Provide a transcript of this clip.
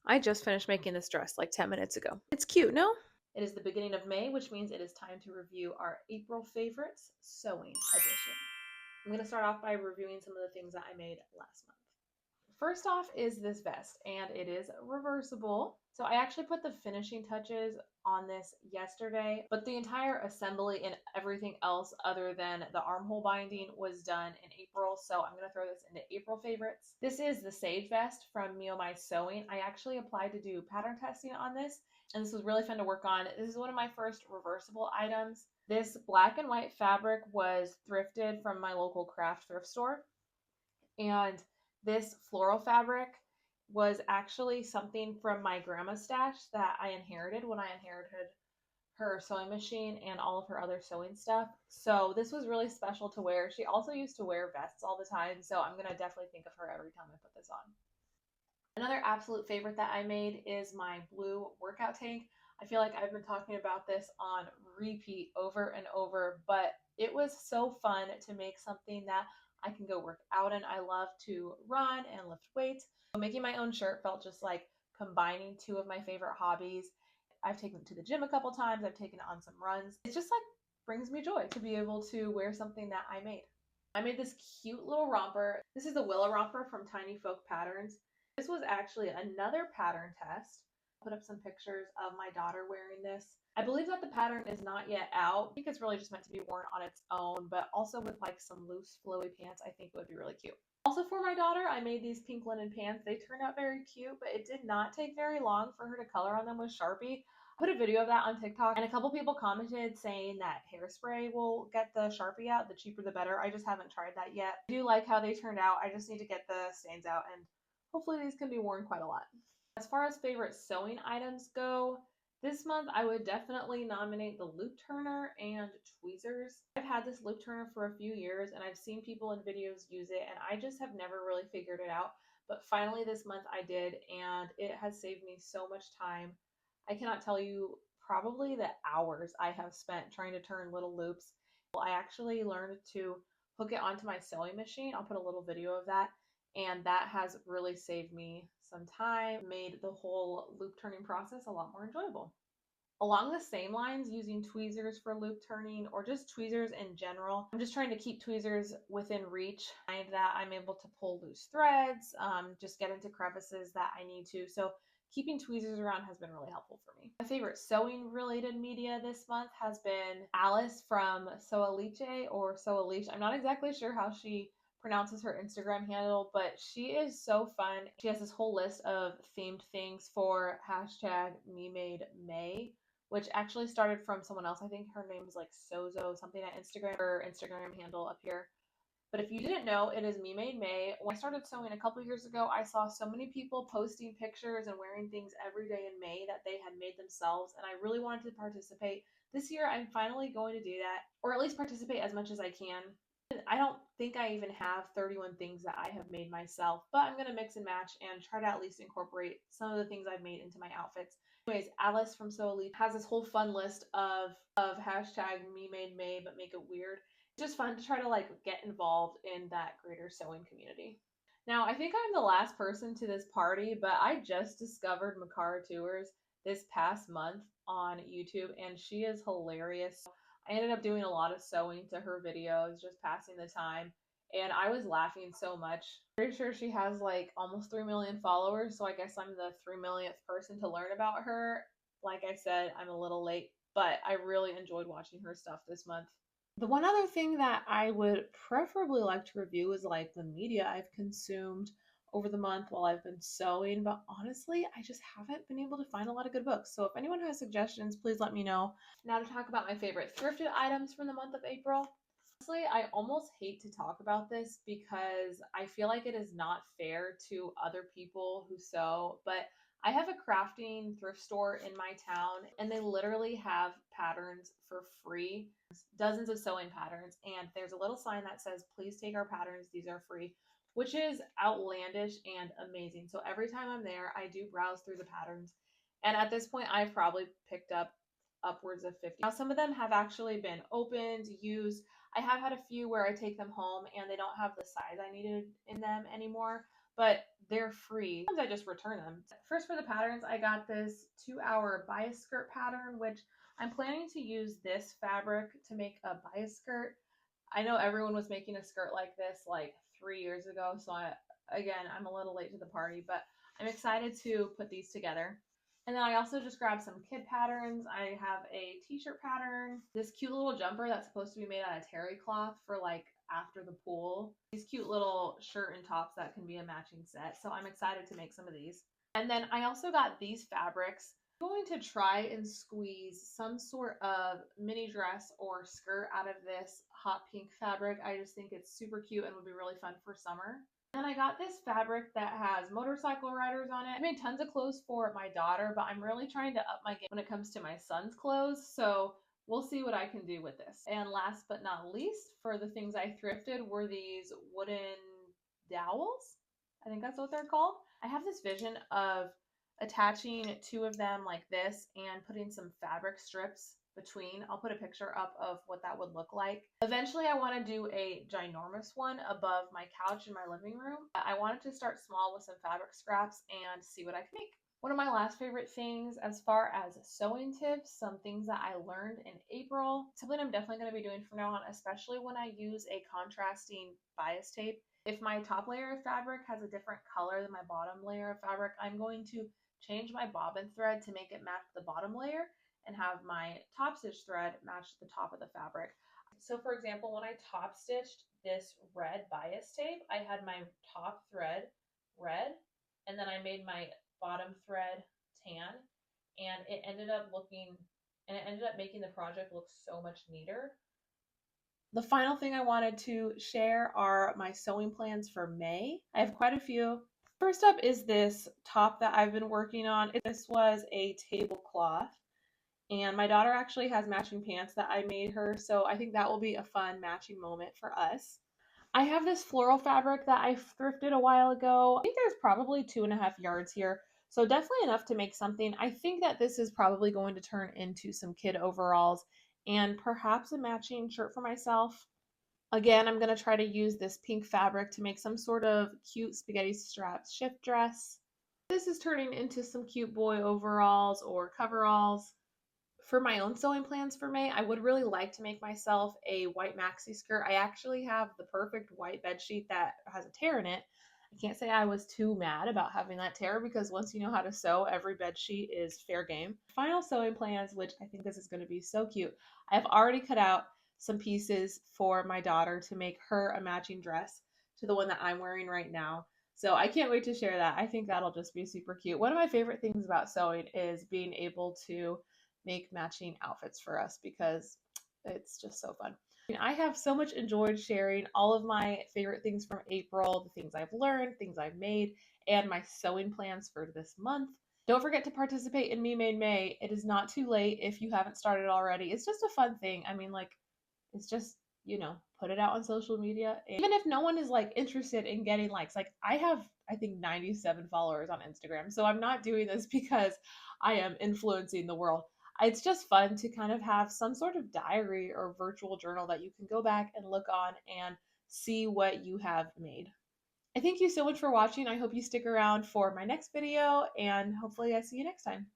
I just finished making this dress like 10 minutes ago. It's cute, no? It is the beginning of May, which means it is time to review our April favorites sewing edition. I'm going to start off by reviewing some of the things that I made last month. First off is this vest, and it is reversible. So I actually put the finishing touches on this yesterday, but the entire assembly and everything else other than the armhole binding was done in April. So I'm going to throw this into April favorites. This is the Sage vest from Me Oh My Sewing. I actually applied to do pattern testing on this, and this was really fun to work on. This is one of my first reversible items. This black and white fabric was thrifted from my local craft thrift store, and this floral fabric was actually something from my grandma's stash that I inherited when I inherited her sewing machine and all of her other sewing stuff. So this was really special to wear. She also used to wear vests all the time, so I'm going to definitely think of her every time I put this on. Another absolute favorite that I made is my blue workout tank. I feel like I've been talking about this on repeat over and over, but it was so fun to make something that I can go work out in. I love to run and lift weights. So making my own shirt felt just like combining two of my favorite hobbies. I've taken it to the gym a couple times. I've taken it on some runs. It just like brings me joy to be able to wear something that I made. I made this cute little romper. This is the Willow romper from Tiny Folk Patterns. This was actually another pattern test. Put up some pictures of my daughter wearing this. I believe that the pattern is not yet out. I think it's really just meant to be worn on its own, but also with like some loose flowy pants, I think it would be really cute. Also for my daughter, I made these pink linen pants. They turned out very cute, but it did not take very long for her to color on them with Sharpie. I put a video of that on TikTok, and a couple people commented saying that hairspray will get the Sharpie out. The cheaper the better. I just haven't tried that yet. I do like how they turned out. I just need to get the stains out, and hopefully these can be worn quite a lot. As far as favorite sewing items go, this month I would definitely nominate the loop turner and tweezers. I've had this loop turner for a few years, and I've seen people in videos use it, and I just have never really figured it out. But finally this month I did, and it has saved me so much time. I cannot tell you probably the hours I have spent trying to turn little loops. I actually learned to hook it onto my sewing machine. I'll put a little video of that, and that has really saved me some time, made the whole loop turning process a lot more enjoyable. Along the same lines, using tweezers for loop turning or just tweezers in general, I'm just trying to keep tweezers within reach, and that I'm able to pull loose threads, just get into crevices that I need to. So keeping tweezers around has been really helpful for me. My favorite sewing related media this month has been Alice from Sewaliche or Sewaliche. I'm not exactly sure how she pronounces her Instagram handle, but she is so fun. She has this whole list of themed things for hashtag Me Made May, which actually started from someone else. I think her name is like Sozo something at Instagram, her Instagram handle up here. But if you didn't know, it is Me Made May. When I started sewing a couple years ago, I saw so many people posting pictures and wearing things every day in May that they had made themselves, and I really wanted to participate. This year, I'm finally going to do that, or at least participate as much as I can. I don't think I even have 31 things that I have made myself, but I'm going to mix and match and try to at least incorporate some of the things I've made into my outfits. Anyways, Alice from So Elite has this whole fun list of hashtag Me Made May, but make it weird. It's just fun to try to like get involved in that greater sewing community. Now, I think I'm the last person to this party, but I just discovered Makara Tours this past month on YouTube, and she is hilarious. I ended up doing a lot of sewing to her videos, just passing the time, and I was laughing so much. Pretty sure she has like almost 3 million followers, so I guess I'm the 3 millionth person to learn about her. Like I said, I'm a little late, but I really enjoyed watching her stuff this month. The one other thing that I would preferably like to review is like the media I've consumed over the month while I've been sewing, but honestly, I just haven't been able to find a lot of good books. So if anyone has suggestions, please let me know. Now to talk about my favorite thrifted items from the month of April. Honestly, I almost hate to talk about this because I feel like it is not fair to other people who sew, but I have a crafting thrift store in my town, and they literally have patterns for free, dozens of sewing patterns, and there's a little sign that says, please take our patterns, these are free, which is outlandish and amazing. So every time I'm there, I do browse through the patterns, and at this point, I've probably picked up upwards of 50. Now, some of them have actually been opened, used. I have had a few where I take them home and they don't have the size I needed in them anymore, but they're free. Sometimes I just return them. First, for the patterns, I got this 2-hour bias skirt pattern, which I'm planning to use this fabric to make a bias skirt. I know everyone was making a skirt like this like 3 years ago, so I'm a little late to the party, but I'm excited to put these together. And then I also just grabbed some kid patterns. I have a t-shirt pattern, this cute little jumper that's supposed to be made out of terry cloth for like after the pool. These cute little shirt and tops that can be a matching set. So I'm excited to make some of these. And then I also got these fabrics. I'm going to try and squeeze some sort of mini dress or skirt out of this hot pink fabric. I just think it's super cute and would be really fun for summer. And I got this fabric that has motorcycle riders on it. I made tons of clothes for my daughter, but I'm really trying to up my game when it comes to my son's clothes. So we'll see what I can do with this. And last but not least, for the things I thrifted were these wooden dowels. I think that's what they're called. I have this vision of attaching 2 of them like this and putting some fabric strips between. I'll put a picture up of what that would look like. Eventually, I want to do a ginormous one above my couch in my living room. I wanted to start small with some fabric scraps and see what I could make. One of my last favorite things as far as sewing tips, some things that I learned in April, something I'm definitely going to be doing from now on, especially when I use a contrasting bias tape. If my top layer of fabric has a different color than my bottom layer of fabric, I'm going to change my bobbin thread to make it match the bottom layer and have my top stitch thread match the top of the fabric. So for example, when I top stitched this red bias tape, I had my top thread red, and then I made my bottom thread tan, and it ended up making the project look so much neater. The final thing I wanted to share are my sewing plans for May. I have quite a few. First up is this top that I've been working on. This was a tablecloth, and my daughter actually has matching pants that I made her, so I think that will be a fun matching moment for us. I have this floral fabric that I thrifted a while ago. I think there's probably 2.5 yards here, so definitely enough to make something. I think that this is probably going to turn into some kid overalls and perhaps a matching shirt for myself. Again, I'm going to try to use this pink fabric to make some sort of cute spaghetti strap shift dress. This is turning into some cute boy overalls or coveralls. For my own sewing plans for May, I would really like to make myself a white maxi skirt. I actually have the perfect white bed sheet that has a tear in it. I can't say I was too mad about having that tear because once you know how to sew, every bed sheet is fair game. Final sewing plans, which I think this is going to be so cute. I've already cut out some pieces for my daughter to make her a matching dress to the one that I'm wearing right now. So I can't wait to share that. I think that'll just be super cute. One of my favorite things about sewing is being able to make matching outfits for us because it's just so fun. I have so much enjoyed sharing all of my favorite things from April, the things I've learned, things I've made, and my sewing plans for this month. Don't forget to participate in Me Made May. It is not too late if you haven't started already. It's just a fun thing. I mean, like, it's just, put it out on social media. And even if no one is like interested in getting likes, like I have, I think 97 followers on Instagram. So I'm not doing this because I am influencing the world. It's just fun to kind of have some sort of diary or virtual journal that you can go back and look on and see what you have made. I thank you so much for watching. I hope you stick around for my next video, and hopefully I see you next time.